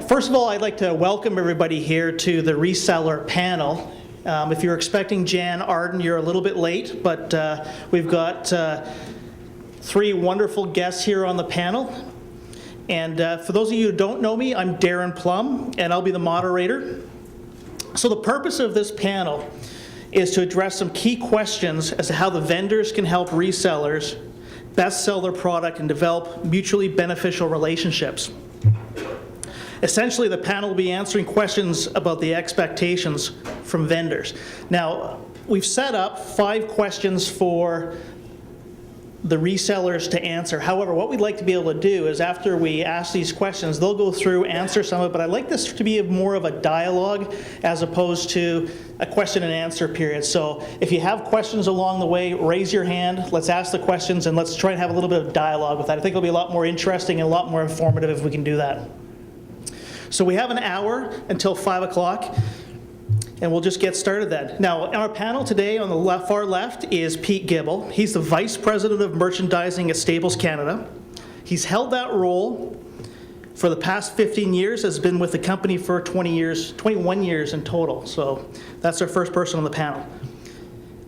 First of all, I'd like to welcome everybody here to the Reseller panel. If you're expecting Jan Arden, you're a little bit late, but we've got three wonderful guests here on the panel. And for those of you who don't know me, I'm Darren Plum, and I'll be the moderator. So the purpose of this panel is to address some key questions as to how the vendors can help resellers best sell their product and develop mutually beneficial relationships. Essentially, the panel will be answering questions about the expectations from vendors. Now, we've set up 5 questions for the resellers to answer. However, what we'd like to be able to do is after we ask these questions, they'll go through, answer some of it, but I'd like this to be more of a dialogue as opposed to a question and answer period. So if you have questions along the way, raise your hand, let's ask the questions, and let's try and have a little bit of dialogue with that. I think it'll be a lot more interesting and a lot more informative if we can do that. So we have an hour until 5 o'clock. And we'll just get started then. Now, our panel today on the far left is Pete Gibble. He's the Vice President of Merchandising at Staples Canada. He's held that role for the past 15 years, has been with the company for 21 years in total. So that's our first person on the panel.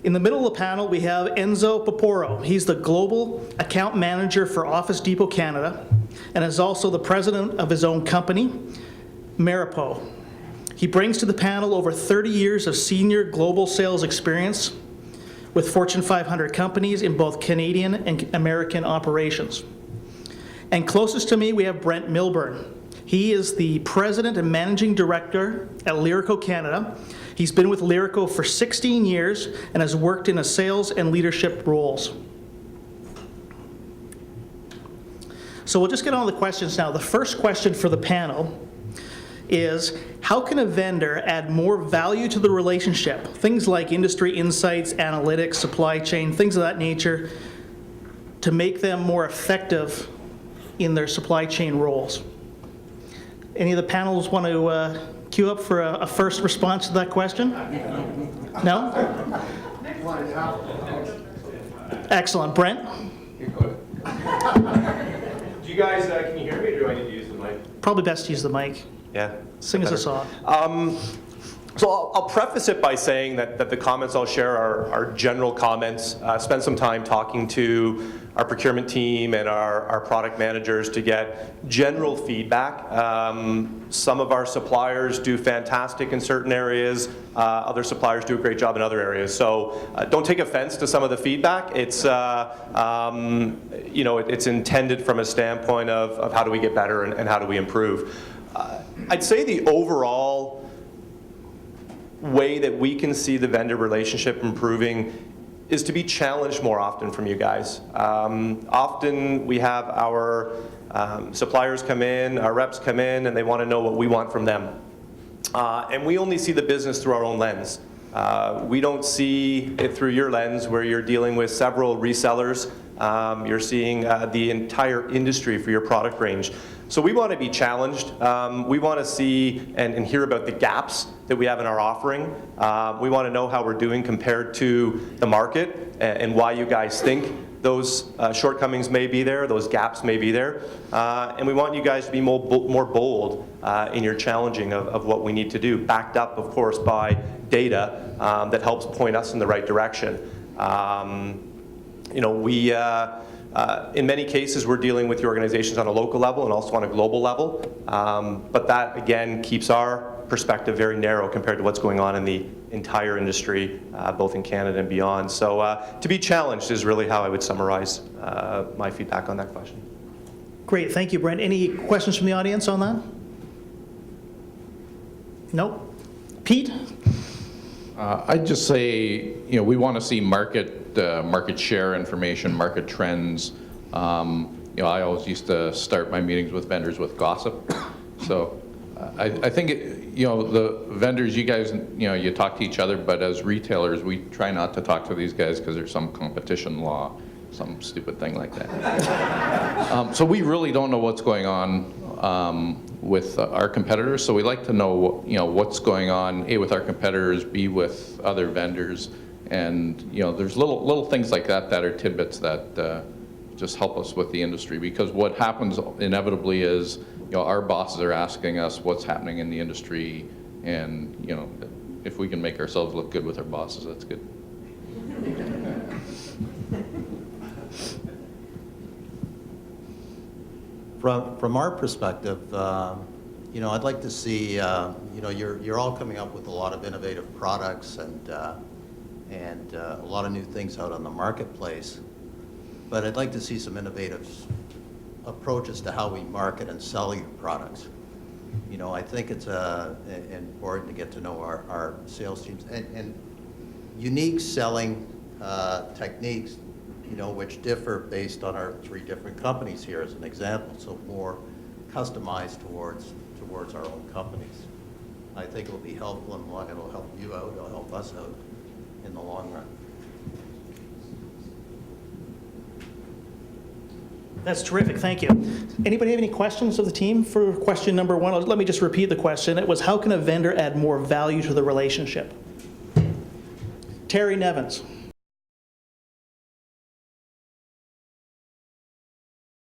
In the middle of the panel, we have Enzo Poporo. He's the Global Account Manager for Office Depot Canada and is also the president of his own company, Maripo. He brings to the panel over 30 years of senior global sales experience with Fortune 500 companies in both Canadian and American operations. And closest to me, we have Brent Milburn. He is the president and managing director at Lyrico Canada. He's been with Lyrico for 16 years and has worked in sales and leadership roles. So we'll just get on to the questions now. The first question for the panel is, how can a vendor add more value to the relationship? Things like industry insights, analytics, supply chain, things of that nature, to make them more effective in their supply chain roles. Any of the panelists want to queue up for a first response to that question? No? Excellent. Brent? Do you guys, can you hear me, or do I need to use the mic? Probably best to use the mic. Yeah. Sing us a song. So I'll preface it by saying that the comments I'll share are general comments. Spend some time talking to our procurement team and our product managers to get general feedback. Some of our suppliers do fantastic in certain areas. Other suppliers do a great job in other areas. So don't take offense to some of the feedback. It's it's intended from a standpoint of how do we get better and how do we improve. I'd say the overall way that we can see the vendor relationship improving is to be challenged more often from you guys. Often we have our suppliers come in, our reps come in, and they want to know what we want from them. And we only see the business through our own lens. We don't see it through your lens where you're dealing with several resellers. You're seeing the entire industry for your product range. So we want to be challenged. We want to see and hear about the gaps that we have in our offering. We want to know how we're doing compared to the market and why you guys think those shortcomings may be there, those gaps may be there. And we want you guys to be more bold in your challenging of what we need to do, backed up, of course, by data that helps point us in the right direction. In many cases, we're dealing with your organizations on a local level and also on a global level. But that, again, keeps our perspective very narrow compared to what's going on in the entire industry, both in Canada and beyond. So to be challenged is really how I would summarize my feedback on that question. Great. Thank you, Brent. Any questions from the audience on that? Nope. Pete? I'd just say, we want to see market share information, market trends. I always used to start my meetings with vendors with gossip. So I think the vendors, you guys, you talk to each other, but as retailers, we try not to talk to these guys because there's some competition law, some stupid thing like that. So we really don't know what's going on with our competitors. So we like to know, what's going on, A, with our competitors, B, with other vendors. And there's little things like that that are tidbits that just help us with the industry. Because what happens inevitably is our bosses are asking us what's happening in the industry, and if we can make ourselves look good with our bosses, that's good. From our perspective, I'd like to see, you're all coming up with a lot of innovative products and a lot of new things out on the marketplace. But I'd like to see some innovative approaches to how we market and sell your products. I think it's important to get to know our sales teams and unique selling techniques, which differ based on our 3 different companies here as an example, so more customized towards our own companies. I think it'll be helpful, and it'll help you out, it'll help us out in the long run. That's terrific, thank you. Anybody have any questions of the team for question number 1? Let me just repeat the question. It was, how can a vendor add more value to the relationship? Terry Nevins.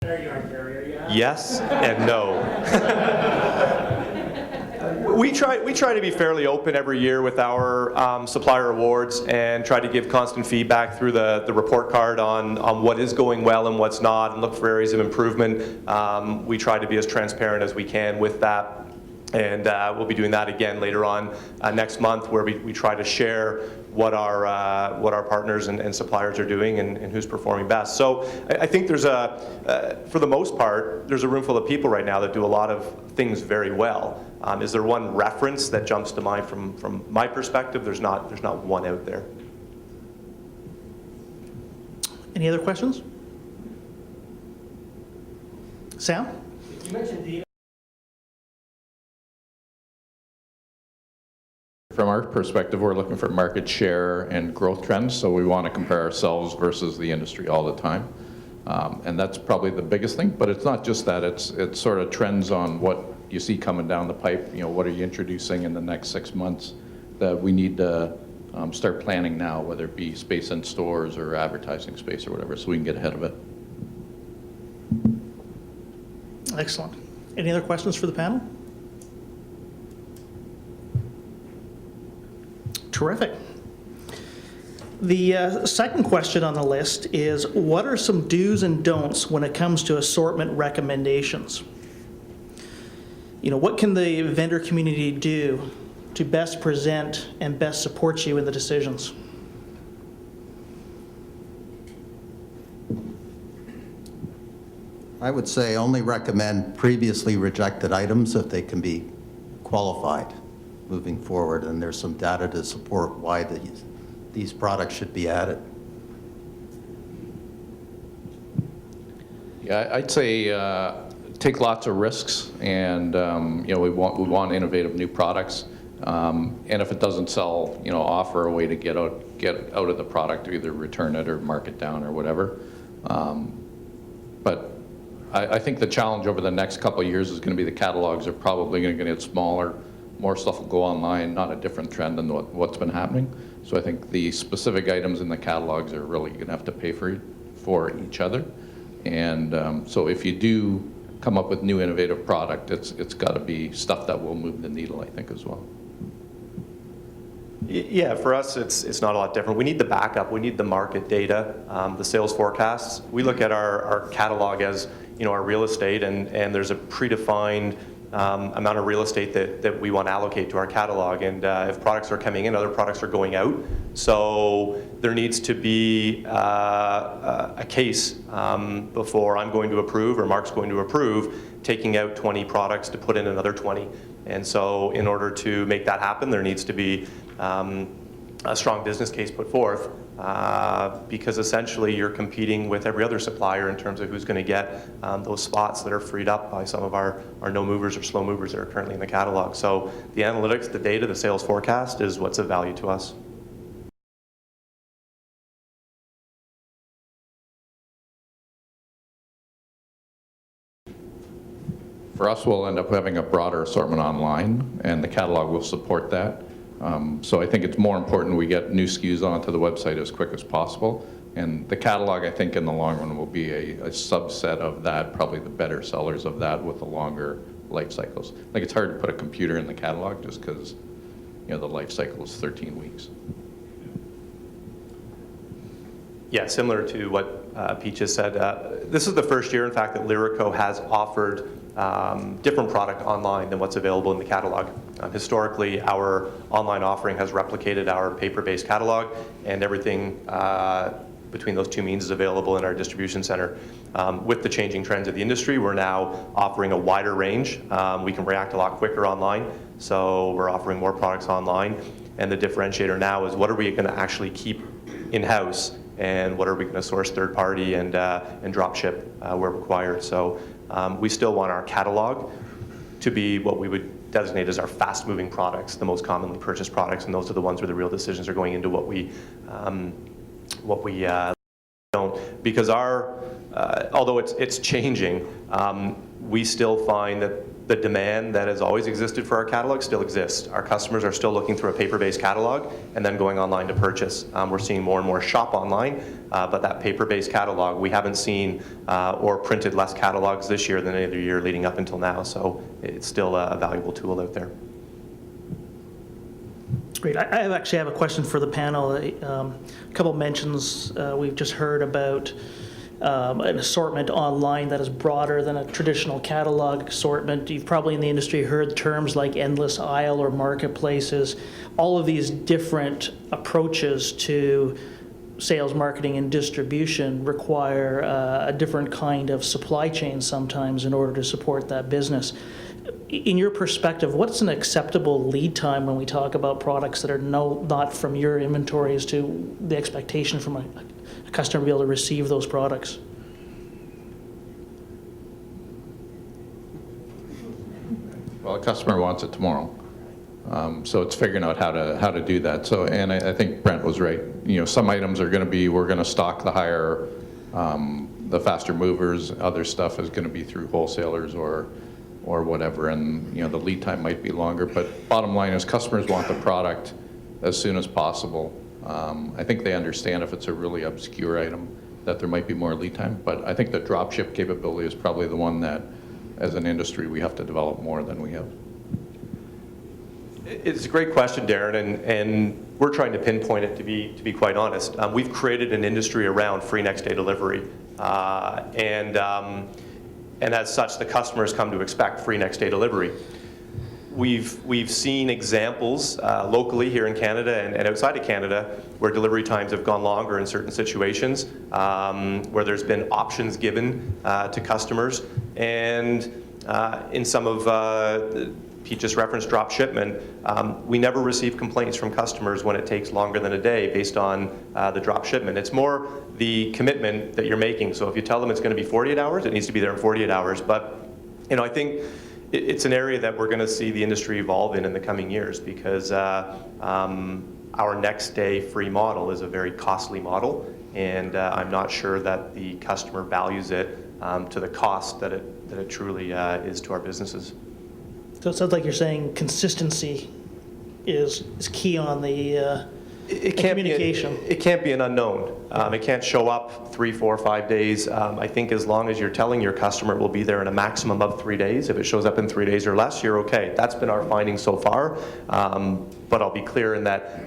There you are, Terry. Yes and no. We try to be fairly open every year with our supplier awards and try to give constant feedback through the report card on what is going well and what's not, and look for areas of improvement. We try to be as transparent as we can with that. And we'll be doing that again later on next month, where we try to share what our partners and suppliers are doing and who's performing best. So I think there's for the most part, there's a room full of people right now that do a lot of things very well. Is there one reference that jumps to mind from my perspective? There's not one out there. Any other questions? Sam? You mentioned data. From our perspective, we're looking for market share and growth trends, so we want to compare ourselves versus the industry all the time. And that's probably the biggest thing, but it's not just that, it's sort of trends on what you see coming down the pipe. What are you introducing in the next 6 months that we need to start planning now, whether it be space in stores or advertising space or whatever, so we can get ahead of it. Excellent. Any other questions for the panel? Terrific. The second question on the list is, what are some do's and don'ts when it comes to assortment recommendations? What can the vendor community do to best present and best support you in the decisions? I would say only recommend previously rejected items if they can be qualified moving forward, and there's some data to support why these products should be added. Yeah, I'd say take lots of risks, and we want innovative new products. And if it doesn't sell, offer a way to get out of the product, or either return it or mark it down or whatever. But I think the challenge over the next couple of years is going to be the catalogs are probably going to get smaller. More stuff will go online, not a different trend than what's been happening. So I think the specific items in the catalogs are really going to have to pay for each other. And so if you do come up with new innovative product, it's got to be stuff that will move the needle, I think, as well. Yeah, for us, it's not a lot different. We need the backup. We need the market data, the sales forecasts. We look at our catalog as our real estate, and there's a predefined amount of real estate that we want to allocate to our catalog. And if products are coming in, other products are going out. So there needs to be a case before I'm going to approve or Mark's going to approve taking out 20 products to put in another 20. And so in order to make that happen, there needs to be a strong business case put forth, because essentially you're competing with every other supplier in terms of who's going to get those spots that are freed up by some of our no movers or slow movers that are currently in the catalog. So the analytics, the data, the sales forecast is what's of value to us. For us, we'll end up having a broader assortment online, and the catalog will support that. So I think it's more important we get new SKUs onto the website as quick as possible. And the catalog, I think, in the long run will be a subset of that, probably the better sellers of that with a longer life cycles. Like, it's hard to put a computer in the catalog just because, you know, the life cycle is 13 weeks. Yeah, similar to what Pete just said. This is the first year, in fact, that Lyrico has offered different product online than what's available in the catalog. Historically, our online offering has replicated our paper-based catalog, and everything between those two means is available in our distribution center. With the changing trends of the industry, we're now offering a wider range. We can react a lot quicker online, so we're offering more products online. And the differentiator now is, what are we going to actually keep in-house, and what are we going to source third-party and drop ship where required. So we still want our catalog to be what we would designate as our fast-moving products, the most commonly purchased products, and those are the ones where the real decisions are going into what we don't. Because our, although it's changing, we still find that the demand that has always existed for our catalog still exists. Our customers are still looking through a paper-based catalog and then going online to purchase. We're seeing more and more shop online, but that paper-based catalog, we haven't seen or printed less catalogs this year than any other year leading up until now, so it's still a valuable tool out there. Great. I actually have a question for the panel. A couple mentions we've just heard about an assortment online that is broader than a traditional catalog assortment. You've probably in the industry heard terms like endless aisle or marketplaces. All of these different approaches to sales, marketing, and distribution require a different kind of supply chain sometimes in order to support that business. In your perspective, what's an acceptable lead time when we talk about products that are not from your inventory as to the expectation from a customer to be able to receive those products? Well, a customer wants it tomorrow. So it's figuring out how to do that. So, and I think Brent was right. You know, some items are going to be, we're going to stock the higher, the faster movers. Other stuff is going to be through wholesalers or whatever, and you know, the lead time might be longer. But bottom line is, customers want the product as soon as possible. I think they understand if it's a really obscure item that there might be more lead time. But I think the drop ship capability is probably the one that, as an industry, we have to develop more than we have. It's a great question, Darren, and we're trying to pinpoint it, to be quite honest. We've created an industry around free next day delivery, and as such, the customers come to expect free next day delivery. We've seen examples locally here in Canada and outside of Canada where delivery times have gone longer in certain situations, where there's been options given to customers, and in some of Pete just referenced drop shipment. We never receive complaints from customers when it takes longer than a day based on the drop shipment. It's more the commitment that you're making. So if you tell them it's going to be 48 hours, it needs to be there in 48 hours. But you know, I think it's an area that we're going to see the industry evolve in the coming years, because our next day free model is a very costly model, and I'm not sure that the customer values it to the cost that it truly is to our businesses. So it sounds like you're saying consistency is key on the communication. It can't be an unknown. It can't show up 3, 4, 5 days. I think as long as you're telling your customer it will be there in a maximum of 3 days, if it shows up in 3 days or less, you're okay. That's been our finding so far. But I'll be clear in that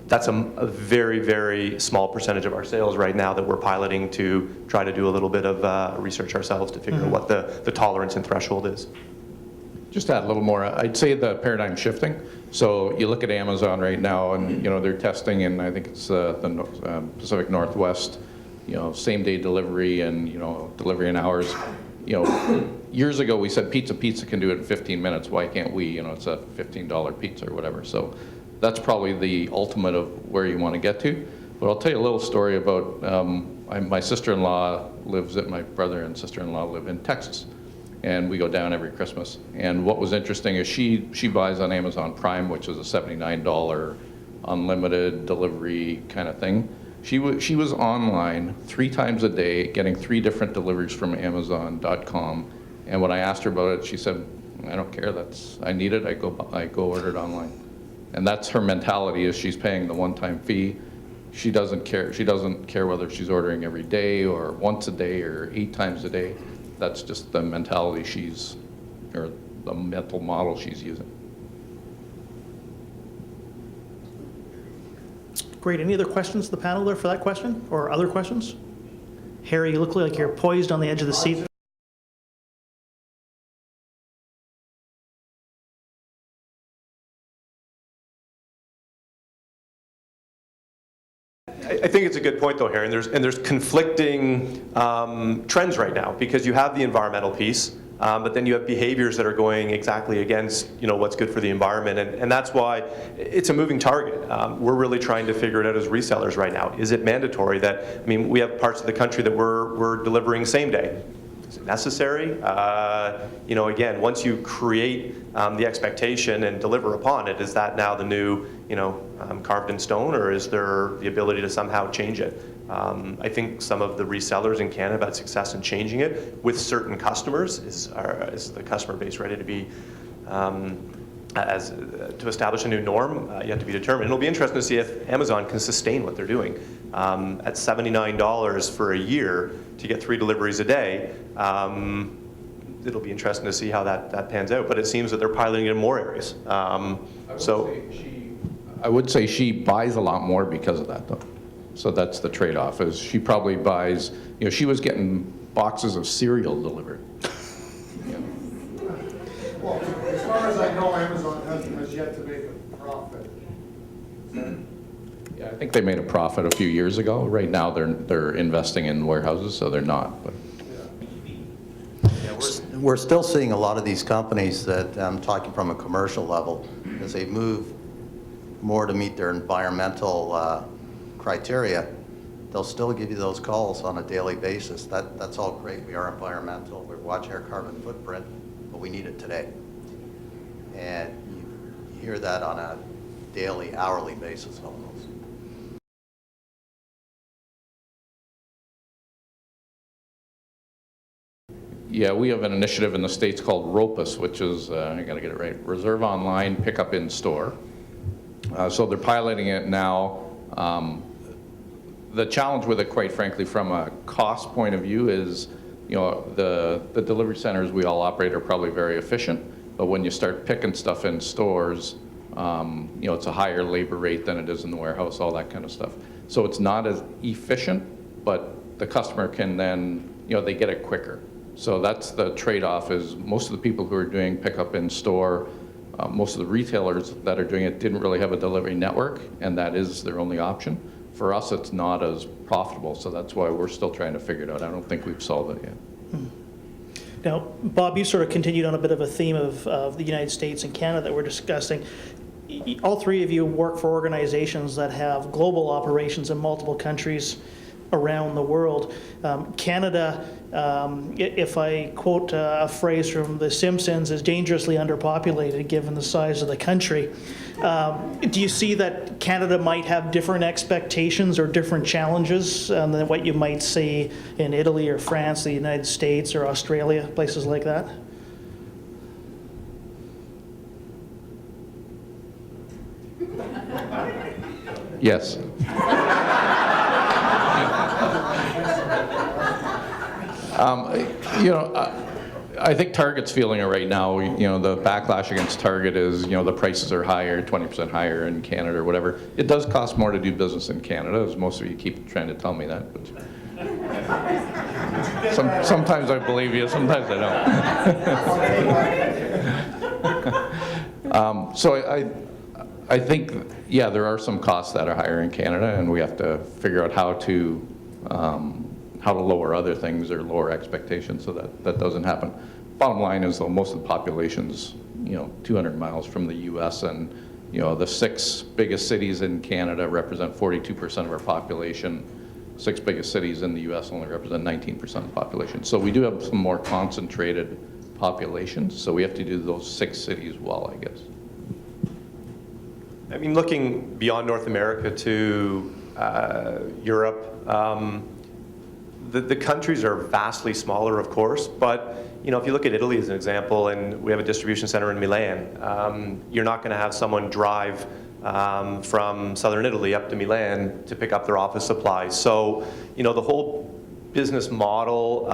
that's a very, very small percentage of our sales right now that we're piloting to try to do a little bit of research ourselves to figure out what the tolerance and threshold is. Just to add a little more, I'd say the paradigm shifting. So you look at Amazon right now, and you know, they're testing in, I think it's the Pacific Northwest, you know, same day delivery and, you know, delivery in hours. You know, years ago we said pizza can do it in 15 minutes. Why can't we? You know, it's a $15 pizza or whatever. So that's probably the ultimate of where you want to get to. But I'll tell you a little story about my sister-in-law lives at, my brother and sister-in-law live in Texas. And we go down every Christmas. And what was interesting is she buys on Amazon Prime, which is a $79 unlimited delivery kind of thing. She was online 3 times a day, getting 3 different deliveries from Amazon.com. And when I asked her about it, she said, "I don't care. I need it. I go order it online." And that's her mentality: is she's paying the one-time fee. She doesn't care. She doesn't care whether she's ordering every day or once a day or 8 times a day. That's just the mentality the mental model she's using. Great. Any other questions to the panel there for that question, or other questions? Harry, you look like you're poised on the edge of the seat. I think it's a good point, though, Harry, and there's conflicting trends right now, because you have the environmental piece, but then you have behaviors that are going exactly against, what's good for the environment, and that's why it's a moving target. We're really trying to figure it out as resellers right now. Is it mandatory that, we have parts of the country that we're delivering same day. Is it necessary? Again, once you create the expectation and deliver upon it, is that now the new, carved in stone, or is there the ability to somehow change it? I think some of the resellers in Canada have had success in changing it with certain customers. Is the customer base ready to be to establish a new norm? Yet to be determined. It'll be interesting to see if Amazon can sustain what they're doing. At $79 for a year to get 3 deliveries a day, it'll be interesting to see how that pans out. But it seems that they're piloting it in more areas. I would say she buys a lot more because of that, though. So that's the trade-off, is she probably buys, she was getting boxes of cereal delivered. Well, as far as I know, Amazon has yet to make a profit. Yeah, I think they made a profit a few years ago. Right now, they're investing in warehouses, so they're not. But We're still seeing a lot of these companies that, I'm talking from a commercial level, as they move more to meet their environmental criteria, they'll still give you those calls on a daily basis. That's all great. We are environmental. We watch our carbon footprint, but we need it today. And you hear that on a daily, hourly basis almost. yeah, we have an initiative in the States called ROPUS, which is, I got to get it right, Reserve Online, Pick Up in Store. So they're piloting it now. The challenge with it, quite frankly, from a cost point of view is, the delivery centers we all operate are probably very efficient, but when you start picking stuff in stores, it's a higher labor rate than it is in the warehouse, all that kind of stuff. So it's not as efficient, but the customer can then, they get it quicker. So that's the trade-off, is most of the people who are doing pickup in store, most of the retailers that are doing it didn't really have a delivery network, and that is their only option. For us, it's not as profitable, so that's why we're still trying to figure it out. I don't think we've solved it yet. Now, Bob, you sort of continued on a bit of a theme of the United States and Canada that we're discussing. All three of you work for organizations that have global operations in multiple countries around the world. Canada, if I quote a phrase from The Simpsons, is dangerously underpopulated given the size of the country. Do you see that Canada might have different expectations or different challenges than what you might see in Italy or France, the United States or Australia, places like that? Yes. I think Target's feeling it right now. The backlash against Target is, the prices are higher, 20% higher in Canada or whatever. It does cost more to do business in Canada, as most of you keep trying to tell me that. But sometimes I believe you, sometimes I don't. So I think, yeah, there are some costs that are higher in Canada, and we have to figure out how to lower other things or lower expectations so that doesn't happen. Bottom line is, though, most of the population's 200 miles from the U.S. and the 6 biggest cities in Canada represent 42% of our population. 6 biggest cities in the U.S. only represent 19% of the population. So we do have some more concentrated populations. So we have to do those 6 cities well, I guess. Looking beyond North America to Europe, the countries are vastly smaller, of course, but if you look at Italy as an example, and we have a distribution center in Milan, you're not going to have someone drive from southern Italy up to Milan to pick up their office supplies. So, the whole business model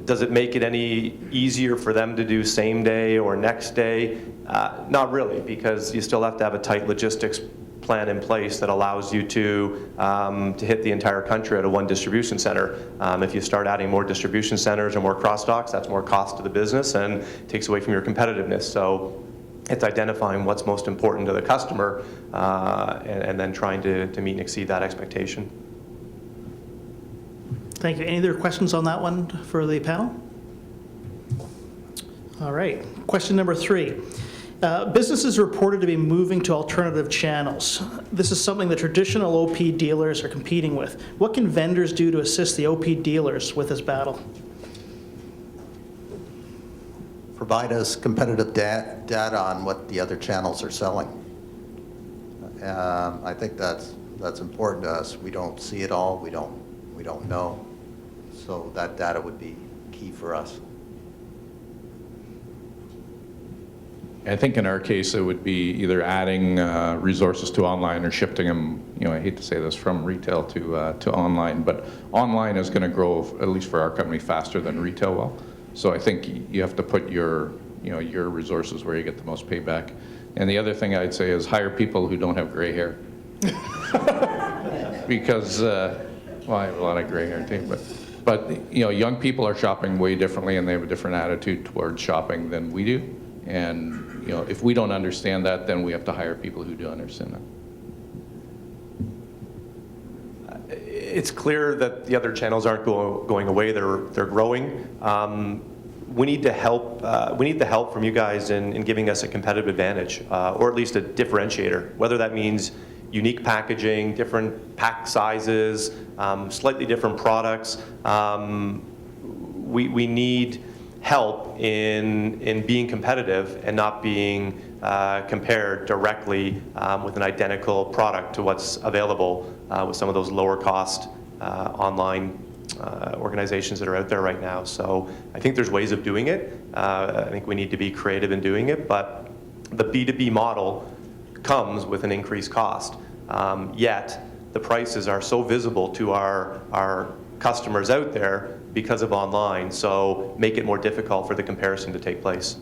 Does it make it any easier for them to do same day or next day? Not really, because you still have to have a tight logistics plan in place that allows you to hit the entire country at a one distribution center. If you start adding more distribution centers or more cross docks, that's more cost to the business and takes away from your competitiveness. So it's identifying what's most important to the customer and then trying to meet and exceed that expectation. Thank you. Any other questions on that one for the panel? All right. Question number 3. Businesses reported to be moving to alternative channels. This is something the traditional OP dealers are competing with. What can vendors do to assist the OP dealers with this battle? Provide us competitive data on what the other channels are selling. I think that's important to us. We don't see it all. We don't know. So that data would be key for us. I think in our case, it would be either adding resources to online or shifting them, I hate to say this, from retail to online, but online is going to grow, at least for our company, faster than retail will. So I think you have to put your resources where you get the most payback. And the other thing I'd say is hire people who don't have gray hair. Because, well, I have a lot of gray hair too, but young people are shopping way differently and they have a different attitude towards shopping than we do. And if we don't understand that, then we have to hire people who do understand that. It's clear that the other channels aren't going away. They're growing. We need the help. We need the help from you guys in giving us a competitive advantage, or at least a differentiator. Whether that means unique packaging, different pack sizes, slightly different products. We need help in being competitive and not being compared directly with an identical product to what's available with some of those lower cost online organizations that are out there right now. So I think there's ways of doing it. I think we need to be creative in doing it, but the B2B model comes with an increased cost. Yet the prices are so visible to our customers out there because of online, so make it more difficult for the comparison to take place.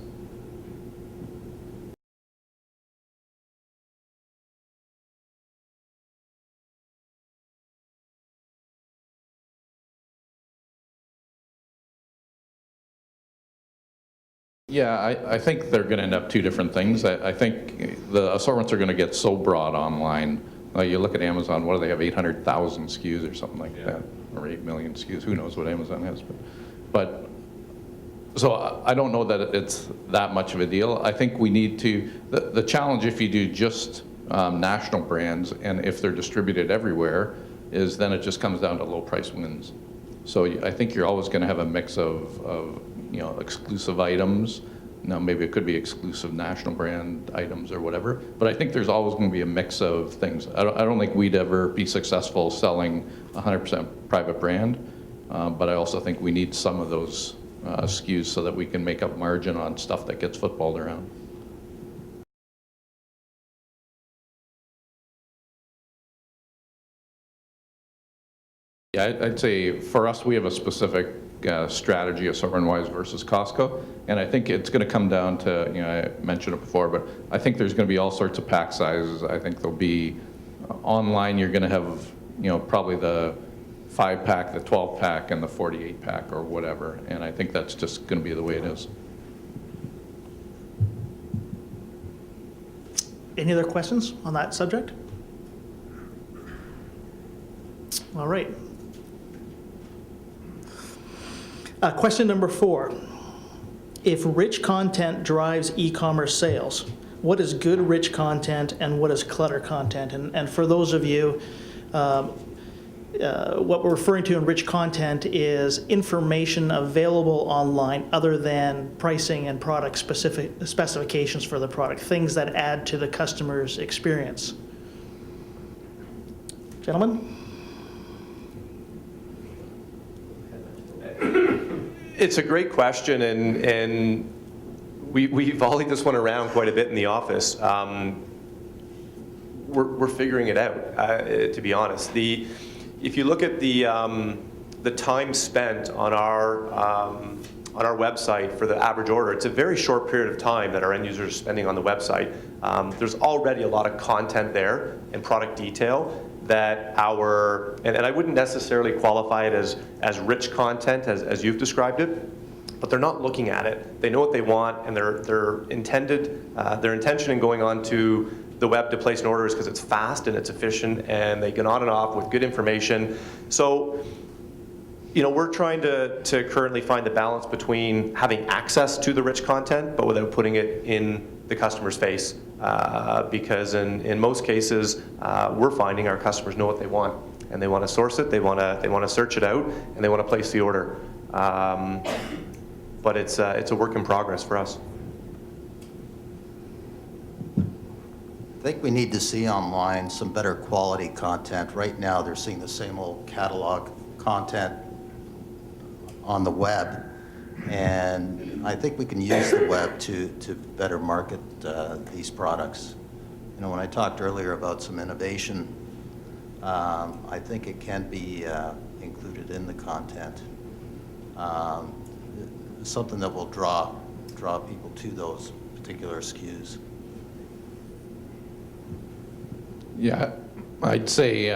Yeah, I think they're going to end up two different things. I think the assortments are going to get so broad online. You look at Amazon, what do they have, 800,000 SKUs or something like that, or 8 million SKUs, who knows what Amazon has. But so I don't know that it's that much of a deal. I think we need to, the challenge if you do just national brands and if they're distributed everywhere is then it just comes down to low price wins. So I think you're always going to have a mix of exclusive items. Now, maybe it could be exclusive national brand items or whatever, but I think there's always going to be a mix of things. I don't think we'd ever be successful selling 100% private brand, but I also think we need some of those SKUs so that we can make up margin on stuff that gets footballed around. Yeah, I'd say for us, we have a specific strategy assortment-wise versus Costco, and I think it's going to come down to, I mentioned it before, but I think there's going to be all sorts of pack sizes. I think there'll be online, you're going to have, probably the 5-pack, the 12-pack, and the 48-pack or whatever, and I think that's just going to be the way it is. Any other questions on that subject? All right. Question number 4. If rich content drives e-commerce sales, what is good rich content and what is clutter content? And for those of you, what we're referring to in rich content is information available online other than pricing and product specifications for the product, things that add to the customer's experience. Gentlemen? It's a great question, and we've volleyed this one around quite a bit in the office. We're figuring it out, to be honest. If you look at the the time spent on our website for the average order, it's a very short period of time that our end users are spending on the website. There's already a lot of content there and product detail that and I wouldn't necessarily qualify it as rich content as you've described it, but they're not looking at it. They know what they want, and their intention in going on to the web to place an order is because it's fast and it's efficient, and they get on and off with good information. So, you know, we're trying to currently find the balance between having access to the rich content, but without putting it in the customer's face. Because in most cases, we're finding our customers know what they want, and they want to source it, they want to search it out, and they want to place the order. But it's a work in progress for us. I think we need to see online some better quality content. Right now, they're seeing the same old catalog content on the web, and I think we can use the web to better market these products. You know, when I talked earlier about some innovation, I think it can be included in the content. Something that will draw people to those particular SKUs. Yeah, I'd say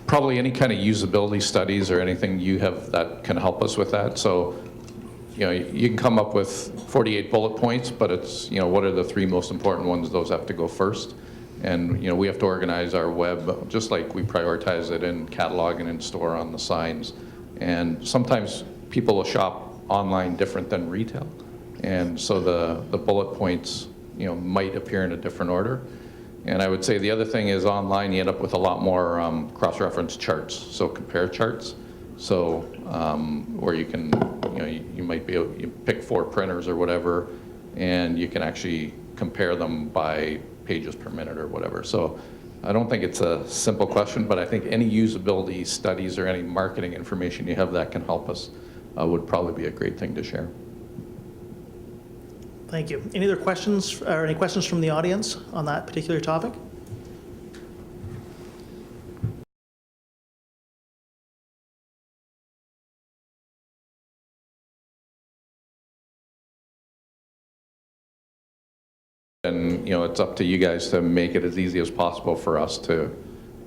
probably any kind of usability studies or anything you have that can help us with that. So, you know, you can come up with 48 bullet points, but it's, you know, what are the 3 most important ones? Those have to go first. And, you know, we have to organize our web just like we prioritize it in catalog and in store on the signs. And sometimes people will shop online different than retail. And so the bullet points, you know, might appear in a different order. And I would say the other thing is online you end up with a lot more cross-reference charts, so compare charts. So where you can, you know, you might be able, you pick 4 printers or whatever, and you can actually compare them by pages per minute or whatever. So I don't think it's a simple question, but I think any usability studies or any marketing information you have that can help us would probably be a great thing to share. Thank you. Any other questions or any questions from the audience on that particular topic? And, you know, it's up to you guys to make it as easy as possible for us to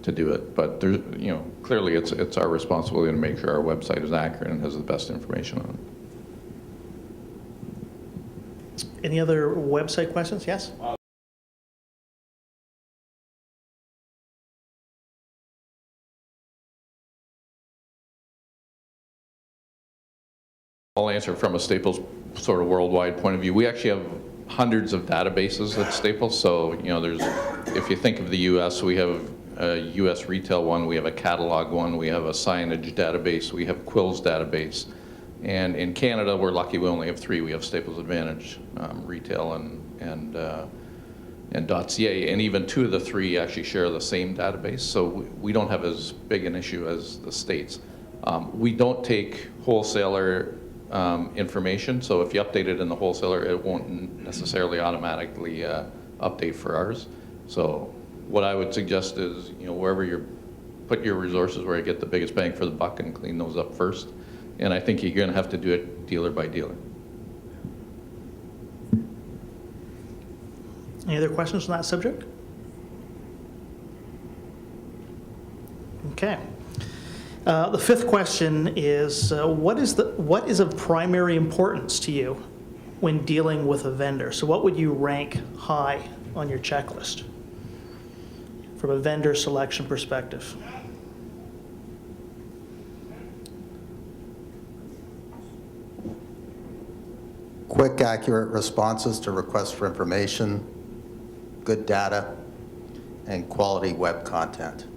do it. But there's, you know, clearly it's our responsibility to make sure our website is accurate and has the best information on it. Any other website questions? Yes? I'll answer from a Staples sort of worldwide point of view. We actually have hundreds of databases at Staples. So, you know, if you think of the U.S., we have a U.S. retail one, we have a catalog one, we have a signage database, we have Quills database. And in Canada, we're lucky we only have 3. We have Staples Advantage, Retail, and .ca, and even 2 of the 3 actually share the same database, so we don't have as big an issue as the States. We don't take wholesaler information, so if you update it in the wholesaler, it won't necessarily automatically update for ours. So what I would suggest is, you know, wherever you put your resources where you get the biggest bang for the buck and clean those up first. And I think you're going to have to do it dealer by dealer. Any other questions on that subject? Okay. The 5th question is, what is of primary importance to you when dealing with a vendor? So what would you rank high on your checklist from a vendor selection perspective? Quick, accurate responses to requests for information, good data, and quality web content.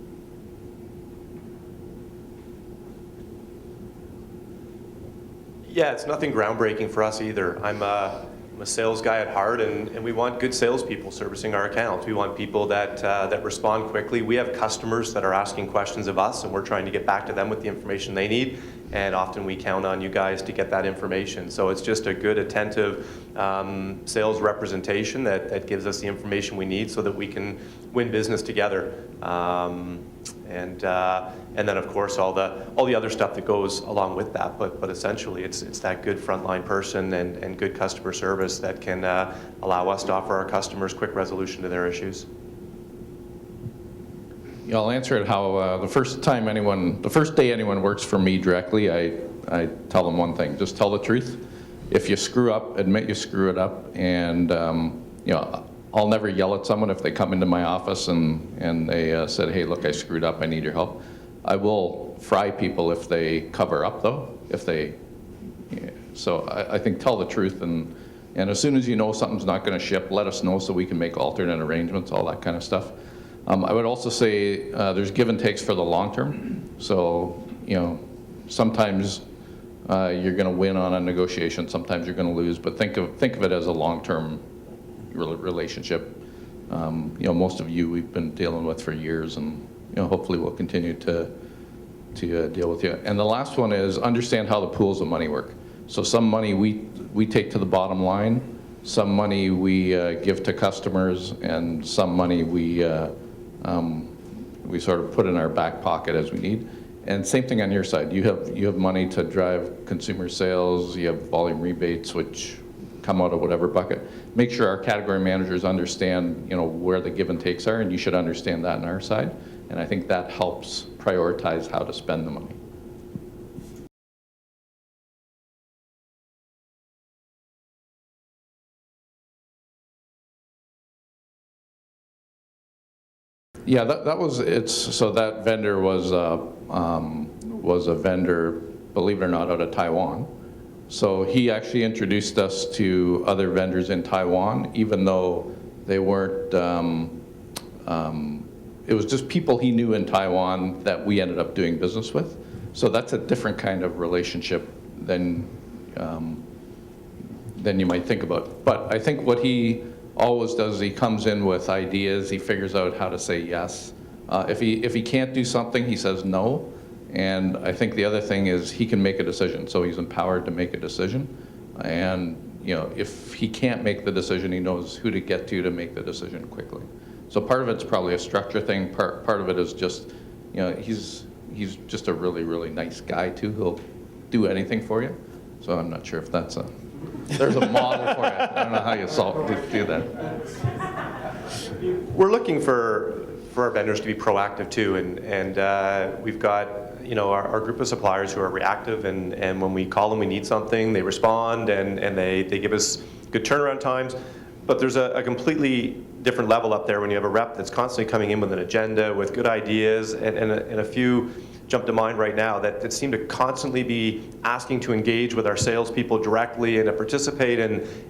Yeah, it's nothing groundbreaking for us either. I'm a sales guy at heart, and we want good salespeople servicing our accounts. We want people that respond quickly. We have customers that are asking questions of us, and we're trying to get back to them with the information they need. And often we count on you guys to get that information. So it's just a good, attentive sales representation that gives us the information we need so that we can win business together. And then, of course, all the other stuff that goes along with that. But essentially, it's that good frontline person and good customer service that can allow us to offer our customers quick resolution to their issues. Yeah, I'll answer it how the first day anyone works for me directly, I tell them one thing: just tell the truth. If you screw up, admit you screw it up, and you know, I'll never yell at someone if they come into my office and they said, hey, look, I screwed up, I need your help. I will fry people if they cover up, though. So I think tell the truth, and as soon as you know something's not going to ship, let us know so we can make alternate arrangements, all that kind of stuff. I would also say there's give and takes for the long term. So, you know, sometimes you're going to win on a negotiation, sometimes you're going to lose, but think of it as a long-term relationship. You know, most of you we've been dealing with for years, and you know, hopefully we'll continue to deal with you. And the last one is understand how the pools of money work. So some money we take to the bottom line, some money we give to customers, and some money we sort of put in our back pocket as we need. And same thing on your side. You have money to drive consumer sales. You have volume rebates, which come out of whatever bucket. Make sure our category managers understand, you know, where the give and takes are, and you should understand that on our side. And I think that helps prioritize how to spend the money. Yeah, that was so that vendor was a vendor, believe it or not, out of Taiwan. So he actually introduced us to other vendors in Taiwan, even though they weren't. It was just people he knew in Taiwan that we ended up doing business with. So that's a different kind of relationship than you might think about. But I think what he always does, he comes in with ideas. He figures out how to say yes. If he can't do something, he says no. And I think the other thing is he can make a decision, so he's empowered to make a decision. And you know, if he can't make the decision, he knows who to get to make the decision quickly. So part of it's probably a structure thing. Part of it is just, you know, he's just a really, really nice guy too. He'll do anything for you. So I'm not sure if there's a model for you. I don't know how you do that. We're looking for our vendors to be proactive too, and we've got, you know, our group of suppliers who are reactive, and when we call them, we need something, they respond, and they give us good turnaround times. But there's a completely different level up there when you have a rep that's constantly coming in with an agenda, with good ideas, and a few jump to mind right now that seem to constantly be asking to engage with our salespeople directly and to participate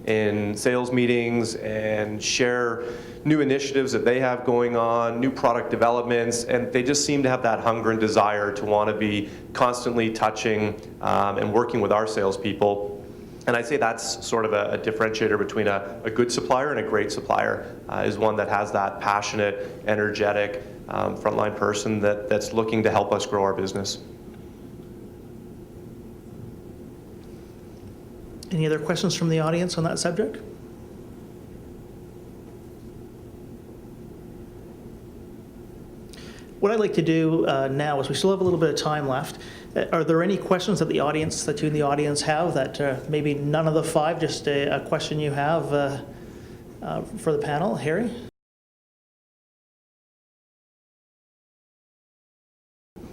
in sales meetings and share new initiatives that they have going on, new product developments, and they just seem to have that hunger and desire to want to be constantly touching and working with our salespeople. And I'd say that's sort of a differentiator between a good supplier and a great supplier, is one that has that passionate, energetic, frontline person that's looking to help us grow our business. Any other questions from the audience on that subject? What I'd like to do now is we still have a little bit of time left. Are there any questions that you in the audience have that maybe none of the five, just a question you have for the panel? Harry?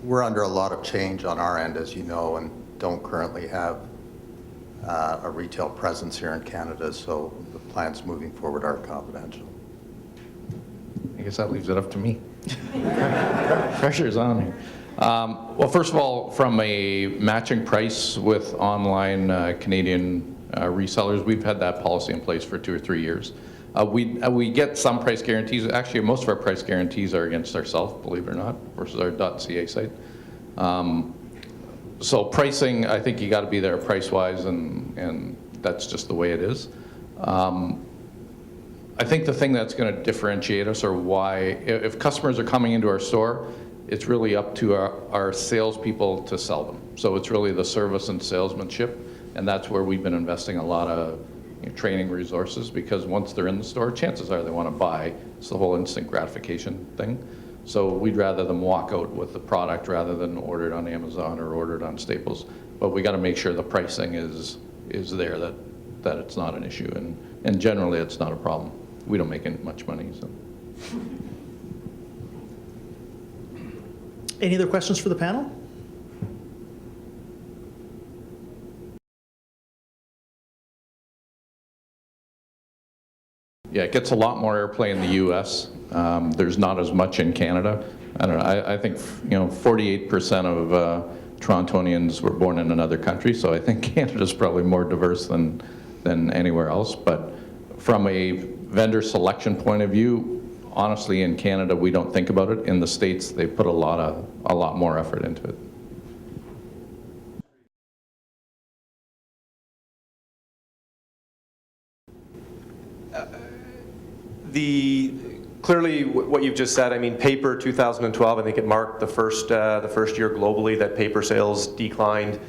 We're under a lot of change on our end, as you know, and don't currently have a retail presence here in Canada, so the plans moving forward are confidential. I guess that leaves it up to me. Pressure's on here. Well, first of all, from a matching price with online Canadian resellers, we've had that policy in place for 2 or 3 years. We get some price guarantees. Actually, most of our price guarantees are against ourselves, believe it or not, versus our .ca site. So pricing, I think you got to be there price-wise, and that's just the way it is. I think the thing that's going to differentiate us, or why, if customers are coming into our store, it's really up to our salespeople to sell them. So it's really the service and salesmanship, and that's where we've been investing a lot of training resources, because once they're in the store, chances are they want to buy. It's the whole instant gratification thing. So we'd rather them walk out with the product rather than order it on Amazon or order it on Staples. But we got to make sure the pricing is there, that it's not an issue, and generally it's not a problem. We don't make much money, so. Any other questions for the panel? Yeah, it gets a lot more airplay in the U.S. There's not as much in Canada. I don't know. I think 48% of Torontonians were born in another country, so I think Canada's probably more diverse than anywhere else. But from a vendor selection point of view, honestly, in Canada we don't think about it. In the States, they put a lot more effort into it. Clearly, what you've just said, I mean, paper 2012, I think it marked the first year globally that paper sales declined.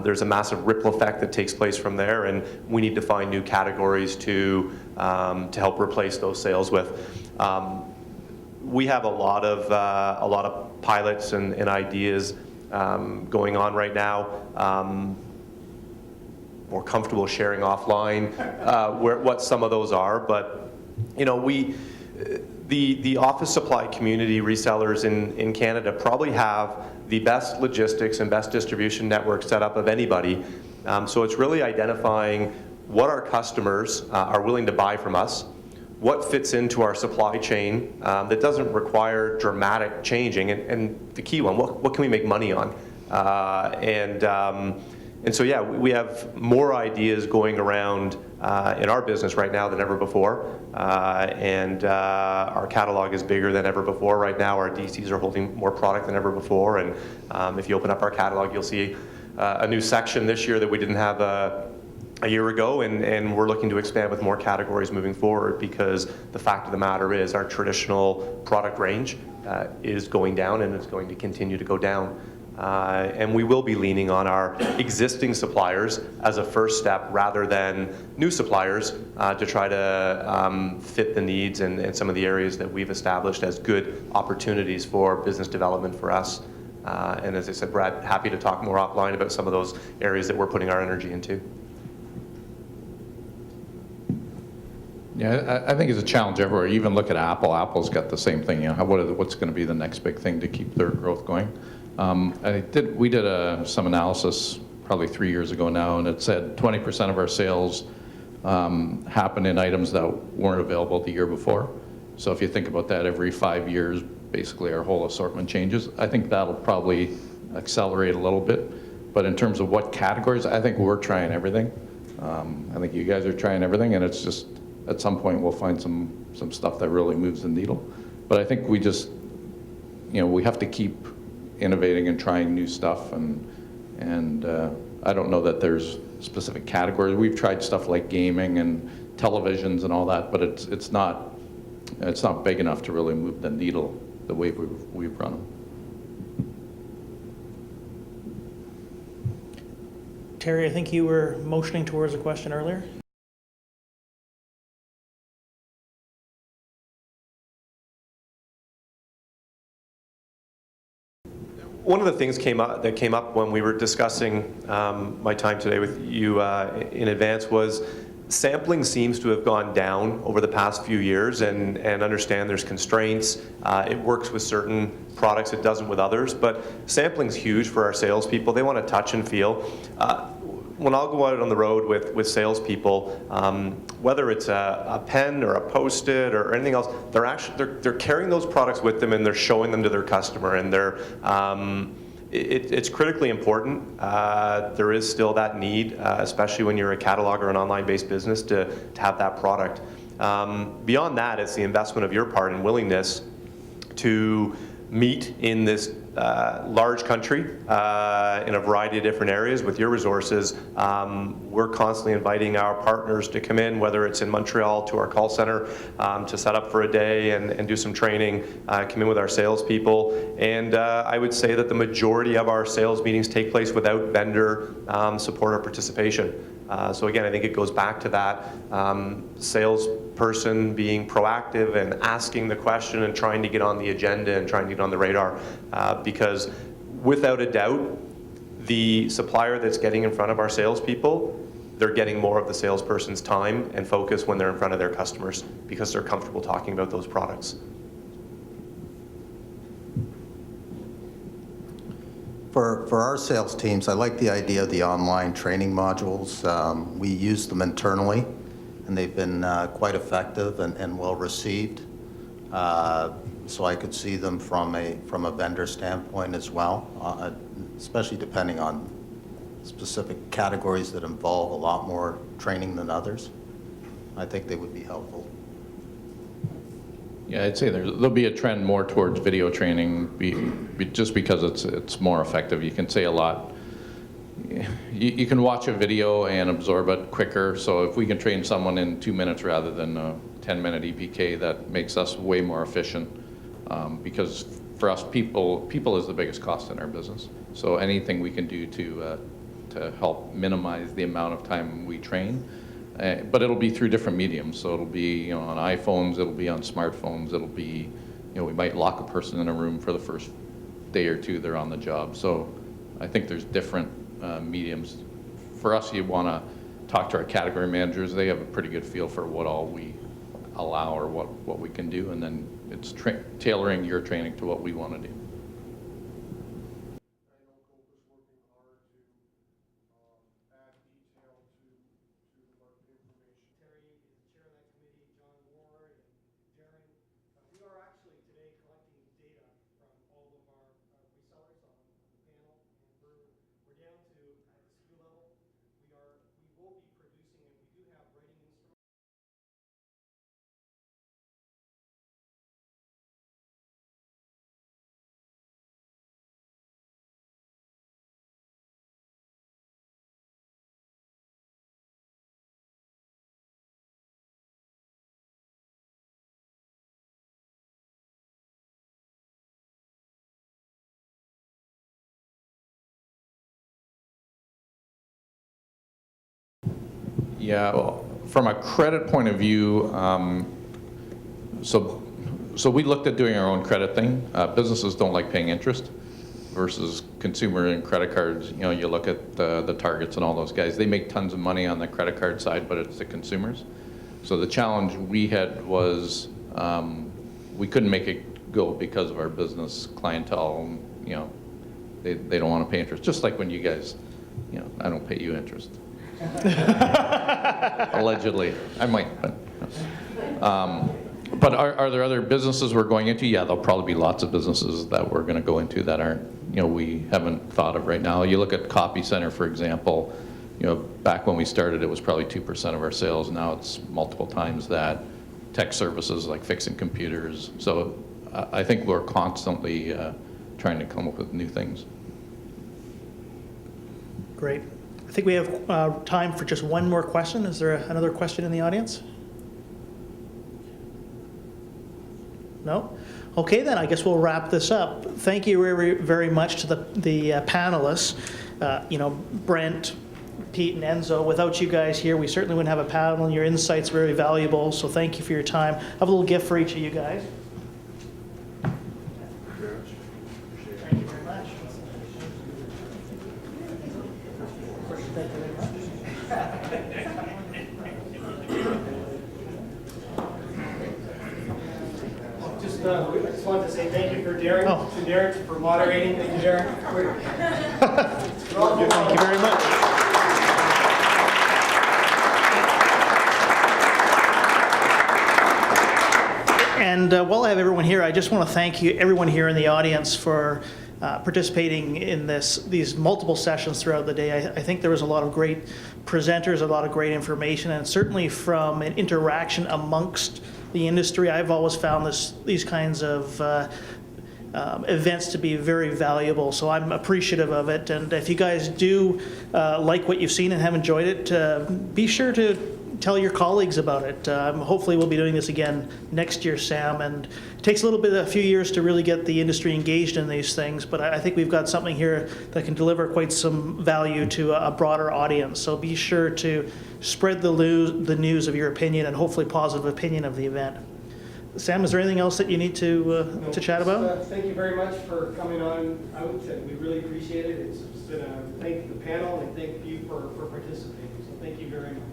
There's a massive ripple effect that takes place from there, and we need to find new categories to help replace those sales with. We have a lot of pilots and ideas going on right now. More comfortable sharing offline what some of those are, but the office supply community resellers in Canada probably have the best logistics and best distribution network set up of anybody. So it's really identifying what our customers are willing to buy from us, what fits into our supply chain that doesn't require dramatic changing, and the key one, what can we make money on? And so, yeah, we have more ideas going around in our business right now than ever before, and our catalog is bigger than ever before right now. Our DCs are holding more product than ever before, and if you open up our catalog, you'll see a new section this year that we didn't have a year ago, and we're looking to expand with more categories moving forward, because the fact of the matter is our traditional product range is going down, and it's going to continue to go down. And we will be leaning on our existing suppliers as a first step rather than new suppliers to try to fit the needs and some of the areas that we've established as good opportunities for business development for us. And as I said, Brad, happy to talk more offline about some of those areas that we're putting our energy into. Yeah, I think it's a challenge everywhere. You even look at Apple. Apple's got the same thing. What's going to be the next big thing to keep their growth going? We did some analysis probably 3 years ago now, and it said 20% of our sales happen in items that weren't available the year before. So if you think about that, every 5 years, basically our whole assortment changes. I think that'll probably accelerate a little bit. But in terms of what categories, I think we're trying everything. I think you guys are trying everything, and it's just at some point we'll find some stuff that really moves the needle. But I think we just, we have to keep innovating and trying new stuff, and I don't know that there's specific categories. We've tried stuff like gaming and televisions and all that, but it's not big enough to really move the needle the way we've run them. Terry, I think you were motioning towards a question earlier. One of the things that came up when we were discussing my time today with you in advance was sampling seems to have gone down over the past few years, and understand there's constraints. It works with certain products, it doesn't with others, but sampling's huge for our salespeople. They want to touch and feel. When I'll go out on the road with salespeople, whether it's a pen or a Post-it or anything else, they're carrying those products with them, and they're showing them to their customer, and it's critically important. There is still that need, especially when you're a catalog or an online-based business, to have that product. Beyond that, it's the investment of your part and willingness to meet in this large country in a variety of different areas with your resources. We're constantly inviting our partners to come in, whether it's in Montreal to our call center to set up for a day and do some training, come in with our salespeople. And I would say that the majority of our sales meetings take place without vendor support or participation. So again, I think it goes back to that salesperson being proactive and asking the question and trying to get on the agenda and trying to get on the radar, because without a doubt, the supplier that's getting in front of our salespeople, they're getting more of the salesperson's time and focus when they're in front of their customers because they're comfortable talking about those products. For our sales teams, I like the idea of the online training modules. We use them internally, and they've been quite effective and well received. So I could see them from a vendor standpoint as well, especially depending on specific categories that involve a lot more training than others. I think they would be helpful. Yeah, I'd say there'll be a trend more towards video training just because it's more effective. You can say a lot. You can watch a video and absorb it quicker. So if we can train someone in 2 minutes rather than a 10-minute EPK, that makes us way more efficient. Because for us, people is the biggest cost in our business. So anything we can do to help minimize the amount of time we train. But it'll be through different mediums. So it'll be on iPhones, it'll be on smartphones, it'll be, we might lock a person in a room for the first day or two they're on the job. So I think there's different mediums. For us, you want to talk to our category managers. They have a pretty good feel for what all we allow or what we can do, and then it's tailoring your training to what we want to do. I know COPA's working hard to add detail to the information. Terry is the chair of that committee, John Ward and Darren. We are actually today collecting data from all of our resellers on the panel, and we're down to at the SKU level. We will be producing, and we do have writing instruments. Yeah, well, from a credit point of view, so we looked at doing our own credit thing. Businesses don't like paying interest versus consumer and credit cards. You look at the Targets and all those guys. They make tons of money on the credit card side, but it's the consumers. So the challenge we had was we couldn't make it go because of our business clientele. They don't want to pay interest. Just like when you guys, I don't pay you interest. Allegedly, I might, but are there other businesses we're going into? Yeah, there'll probably be lots of businesses that we're going to go into that aren't, we haven't thought of right now. You look at Copy Center, for example. Back when we started, it was probably 2% of our sales. Now it's multiple times that. Tech services like fixing computers. So I think we're constantly trying to come up with new things. Great. I think we have time for just one more question. Is there another question in the audience? No? Okay, then I guess we'll wrap this up. Thank you very, very much to the panelists, Brent, Pete, and Enzo. Without you guys here, we certainly wouldn't have a panel, and your insights are very valuable, so thank you for your time. I have a little gift for each of you guys. Thank you very much. Thank you very much. I just wanted to say thank you for Darren, to Darren for moderating. Thank you, Darren. Thank you very much. And while I have everyone here, I just want to thank everyone here in the audience for participating in these multiple sessions throughout the day. I think there was a lot of great presenters, a lot of great information, and certainly from an interaction amongst the industry, I've always found these kinds of events to be very valuable. So I'm appreciative of it. And if you guys do like what you've seen and have enjoyed it, be sure to tell your colleagues about it. Hopefully we'll be doing this again next year, Sam, and it takes a few years to really get the industry engaged in these things, but I think we've got something here that can deliver quite some value to a broader audience. So be sure to spread the news of your opinion and hopefully positive opinion of the event. Sam, is there anything else that you need to chat about? Thank you very much for coming on out, and we really appreciate it. It's been thank the panel and thank you for participating. So thank you very much.